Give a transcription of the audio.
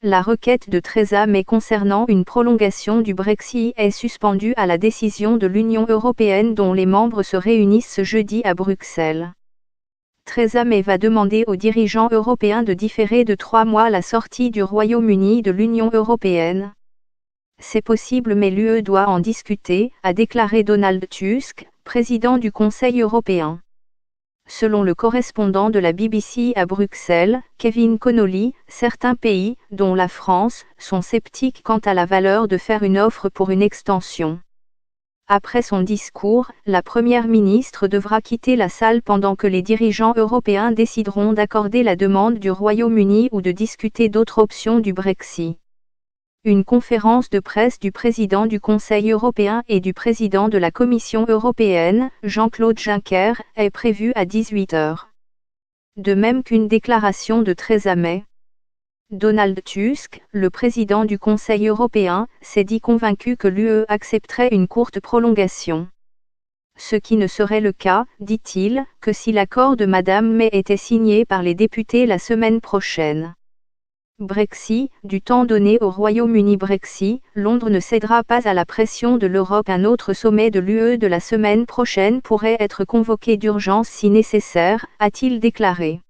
La requête de Theresa May concernant une prolongation du Brexit est suspendue à la décision de l'Union européenne dont les membres se réunissent ce jeudi à Bruxelles. Theresa May va demander aux dirigeants européens de différer de 3 mois la sortie du Royaume-Uni de l'Union européenne. C'est possible mais l'UE doit en discuter, a déclaré Donald Tusk, président du Conseil européen. Selon le correspondant de la BBC à Bruxelles, Kevin Connolly, certains pays, dont la France, sont sceptiques quant à la valeur de faire une offre pour une extension. Après son discours, la Première ministre devra quitter la salle pendant que les dirigeants européens décideront d'accorder la demande du Royaume-Uni ou de discuter d'autres options du Brexit. Une conférence de presse du président du Conseil européen et du président de la Commission européenne, Jean-Claude Juncker, est prévue à 18 h. De même qu'une déclaration de Theresa May. Donald Tusk, le président du Conseil européen, s'est dit convaincu que l'UE accepterait une courte prolongation. Ce qui ne serait le cas, dit-il, que si l'accord de Mme May était signé par les députés la semaine prochaine. Brexit, du temps donné au Royaume-Uni. Brexit, Londres ne cédera pas à la pression de l'Europe. Un autre sommet de l'UE de la semaine prochaine pourrait être convoqué d'urgence si nécessaire, a-t-il déclaré.